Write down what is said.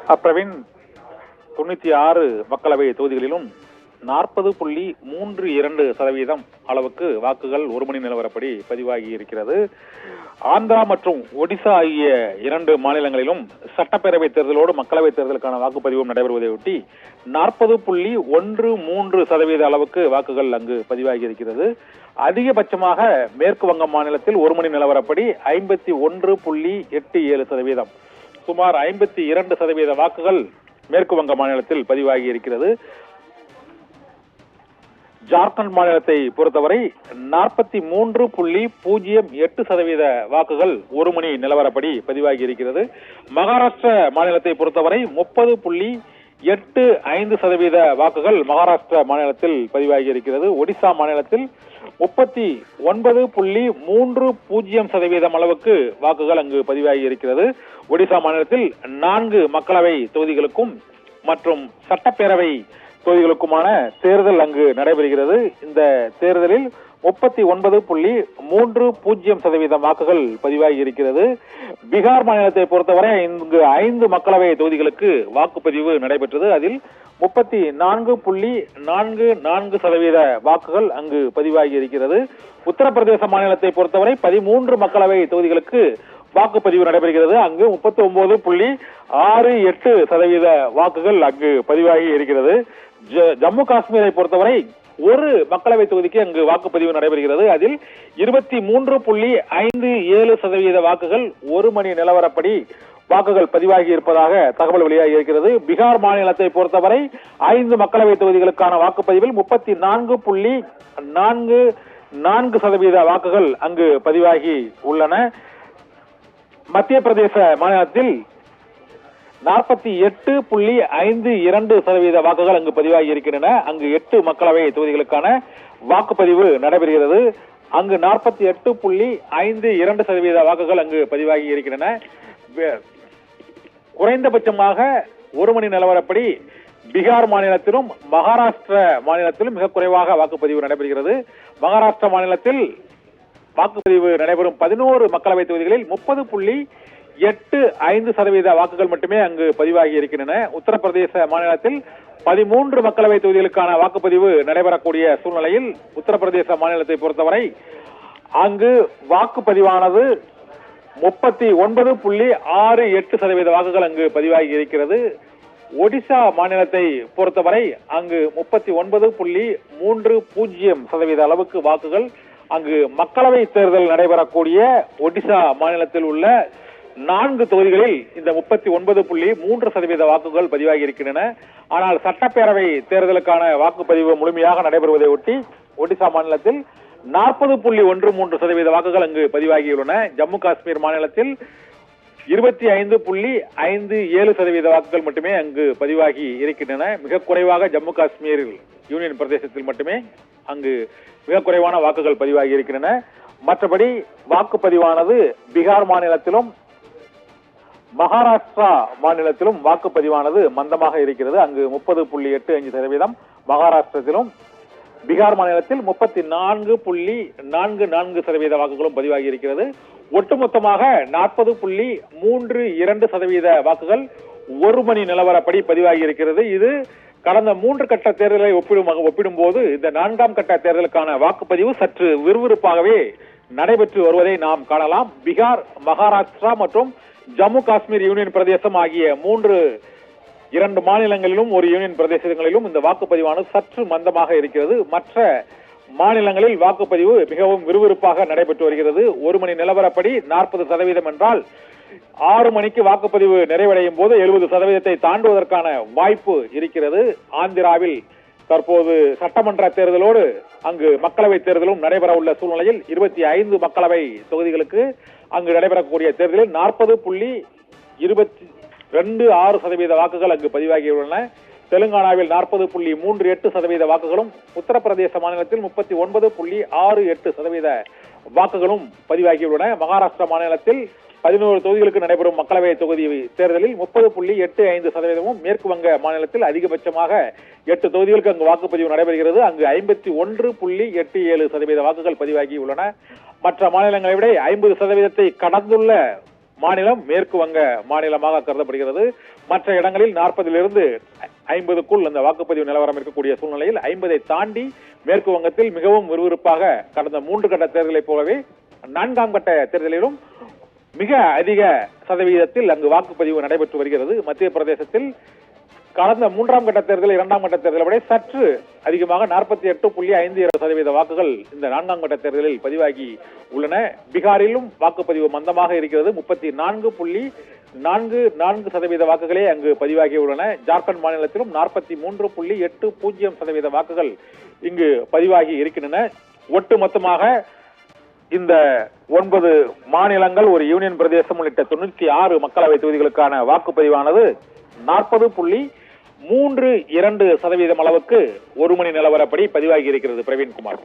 பிரவீன், 96 மக்களவை தொகுதிகளிலும் 40.32% அளவுக்கு வாக்குகள் ஒரு மணி நிலவரப்படி பதிவாகி இருக்கிறது. ஆந்திரா மற்றும் ஒடிசா ஆகிய 2 மாநிலங்களிலும் சட்டப்பேரவை தேர்தலோடு மக்களவை தேர்தலுக்கான வாக்குப்பதிவும் நடைபெறுவதை ஒட்டி 40.13% அளவுக்கு வாக்குகள் அங்கு பதிவாகி இருக்கிறது. அதிகபட்சமாக மேற்கு வங்க மாநிலத்தில் ஒரு மணி நிலவரப்படி 51.87%, சுமார் 52% வாக்குகள் மேற்கு வங்க மாநிலத்தில் பதிவாகி இருக்கிறது. ஜார்க்கண்ட் மாநிலத்தை பொறுத்தவரை 43.08% வாக்குகள் ஒரு மணி நிலவரப்படி பதிவாகி இருக்கிறது. மகாராஷ்டிர மாநிலத்தை பொறுத்தவரை 30.85% வாக்குகள் மகாராஷ்டிர மாநிலத்தில் பதிவாகி இருக்கிறது. ஒடிசா மாநிலத்தில் 39.30% அளவுக்கு வாக்குகள் அங்கு பதிவாகி இருக்கிறது. ஒடிசா மாநிலத்தில் 4 மக்களவை தொகுதிகளுக்கும் மற்றும் சட்டப்பேரவை தொகுதிகளுக்குமான தேர்தல் அங்கு நடைபெறுகிறது. இந்த தேர்தலில் 39.30% வாக்குகள் பதிவாகி இருக்கிறது. பீகார் மாநிலத்தை பொறுத்தவரை இங்கு 5 மக்களவை தொகுதிகளுக்கு வாக்குப்பதிவு நடைபெற்றது. அதில் 34.44% வாக்குகள் அங்கு பதிவாகி இருக்கிறது. உத்தரப்பிரதேச மாநிலத்தை பொறுத்தவரை 13 மக்களவை தொகுதிகளுக்கு வாக்குப்பதிவு நடைபெறுகிறது. அங்கு 39.68% வாக்குகள் அங்கு பதிவாகி இருக்கிறது. ஜம்மு காஷ்மீரை பொறுத்தவரை ஒரு மக்களவை தொகுதிக்கு அங்கு வாக்குப்பதிவு நடைபெறுகிறது. அதில் 23.57% வாக்குகள் ஒரு மணி நிலவரப்படி வாக்குகள் பதிவாகி இருப்பதாக தகவல் வெளியாகி இருக்கிறது. பீகார் மாநிலத்தை பொறுத்தவரை 5 மக்களவை தொகுதிகளுக்கான வாக்குப்பதிவில் 34.44% வாக்குகள் அங்கு பதிவாகி உள்ளன. மத்திய பிரதேச மாநிலத்தில் 48.52% வாக்குகள் அங்கு பதிவாகி இருக்கின்றன. அங்கு 8 மக்களவை தொகுதிகளுக்கான வாக்குப்பதிவு நடைபெறுகிறது. அங்கு 48.52% வாக்குகள் அங்கு பதிவாகி இருக்கின்றன. குறைந்தபட்சமாக ஒரு மணி நிலவரப்படி பீகார் மாநிலத்திலும் மகாராஷ்டிர மாநிலத்திலும் மிக குறைவாக வாக்குப்பதிவு நடைபெறுகிறது. மகாராஷ்டிர மாநிலத்தில் வாக்குப்பதிவு நடைபெறும் 11 மக்களவை தொகுதிகளில் 30.85% வாக்குகள் மட்டுமே அங்கு பதிவாகி இருக்கின்றன. உத்தரப்பிரதேச மாநிலத்தில் 13 மக்களவை தொகுதிகளுக்கான வாக்குப்பதிவு நடைபெறக்கூடிய சூழ்நிலையில் உத்தரப்பிரதேச மாநிலத்தை பொறுத்தவரை அங்கு வாக்குப்பதிவானது 39.68% வாக்குகள் அங்கு பதிவாகி இருக்கிறது. ஒடிசா மாநிலத்தை பொறுத்தவரை அங்கு 39.30% அளவுக்கு வாக்குகள் அங்கு மக்களவை தேர்தல் நடைபெறக்கூடிய ஒடிசா மாநிலத்தில் உள்ள 4 தொகுதிகளில் இந்த 39.3% வாக்குகள் பதிவாகி இருக்கின்றன. ஆனால் சட்டப்பேரவை தேர்தலுக்கான வாக்குப்பதிவு முழுமையாக நடைபெறுவதை ஒட்டி ஒடிசா மாநிலத்தில் 40.13% வாக்குகள் அங்கு பதிவாகியுள்ளன. ஜம்மு காஷ்மீர் மாநிலத்தில் 25.57% வாக்குகள் மட்டுமே அங்கு பதிவாகி இருக்கின்றன. மிக குறைவாக ஜம்மு காஷ்மீர் யூனியன் பிரதேசத்தில் மட்டுமே அங்கு மிக குறைவான வாக்குகள் பதிவாகி இருக்கின்றன. மற்றபடி வாக்குப்பதிவானது பீகார் மாநிலத்திலும் மகாராஷ்டிரா மாநிலத்திலும் வாக்குப்பதிவானது மந்தமாக இருக்கிறது. அங்கு 30.85%, மகாராஷ்டிரத்திலும் பீகார் மாநிலத்தில் 34.44% வாக்குகளும் பதிவாகி இருக்கிறது. ஒட்டுமொத்தமாக 40.32% வாக்குகள் ஒரு மணி நிலவரப்படி பதிவாகி இருக்கிறது. இது கடந்த 3 கட்ட தேர்தலை ஒப்பிடும்போது இந்த 4ஆம் கட்ட தேர்தலுக்கான வாக்குப்பதிவு சற்று விறுவிறுப்பாகவே நடைபெற்று வருவதை நாம் காணலாம். பீகார், மகாராஷ்டிரா மற்றும் ஜம்மு காஷ்மீர் யூனியன் பிரதேசம் ஆகிய 2 மாநிலங்களிலும் ஒரு யூனியன் பிரதேசங்களிலும் இந்த வாக்குப்பதிவானது சற்று மந்தமாக இருக்கிறது. மற்ற மாநிலங்களில் வாக்குப்பதிவு மிகவும் விறுவிறுப்பாக நடைபெற்று வருகிறது. ஒரு மணி நிலவரப்படி 40% என்றால் 6 மணிக்கு வாக்குப்பதிவு நிறைவடையும் போது 70% தாண்டுவதற்கான வாய்ப்பு இருக்கிறது. ஆந்திராவில் தற்போது சட்டமன்ற தேர்தலோடு அங்கு மக்களவை தேர்தலும் நடைபெற உள்ள சூழ்நிலையில் 25 மக்களவை தொகுதிகளுக்கு அங்கு நடைபெறக்கூடிய தேர்தலில் 40.26% வாக்குகள் அங்கு பதிவாகியுள்ளன. தெலுங்கானாவில் 40.38% வாக்குகளும், உத்தரப்பிரதேச மாநிலத்தில் 39.68% வாக்குகளும் பதிவாகியுள்ளன. மகாராஷ்டிரா மாநிலத்தில் 11 தொகுதிகளுக்கு நடைபெறும் மக்களவை தொகுதி தேர்தலில் 30.85%, மேற்கு வங்க மாநிலத்தில் அதிகபட்சமாக 8 தொகுதிகளுக்கு அங்கு வாக்குப்பதிவு நடைபெறுகிறது. அங்கு 51.87% வாக்குகள் பதிவாகி உள்ளன. மற்ற மாநிலங்களை விட 50% கடந்துள்ள மாநிலம் மேற்கு வங்க மாநிலமாக கருதப்படுகிறது. மற்ற இடங்களில் 40லிருந்து 50க்குள் அந்த வாக்குப்பதிவு நிலவரம் இருக்கக்கூடிய சூழ்நிலையில் 50ஐ தாண்டி மேற்கு வங்கத்தில் மிகவும் விறுவிறுப்பாக கடந்த 3 கட்ட தேர்தலைப் போலவே 4ஆம் கட்ட தேர்தலிலும் மிக அதிக சதவீதத்தில் அங்கு வாக்குப்பதிவு நடைபெற்று வருகிறது. மத்திய பிரதேசத்தில் கடந்த 3ஆம் கட்ட தேர்தல் 2ஆம் கட்ட தேர்தலை விட சற்று அதிகமாக 48.52% வாக்குகள் இந்த 4ஆம் கட்ட தேர்தலில் பதிவாகி உள்ளன. பீகாரிலும் வாக்குப்பதிவு மந்தமாக இருக்கிறது. 34.44% வாக்குகளே அங்கு பதிவாகி உள்ளன. ஜார்க்கண்ட் மாநிலத்திலும் 43.80% வாக்குகள் இங்கு பதிவாகி இருக்கின்றன. ஒட்டுமொத்தமாக இந்த 9 மாநிலங்கள் ஒரு யூனியன் பிரதேசம் உள்ளிட்ட 96 மக்களவை தொகுதிகளுக்கான வாக்குப்பதிவானது 40.32% அளவுக்கு ஒரு மணி நிலவரப்படி பதிவாகி இருக்கிறது. பிரவீன்குமார்.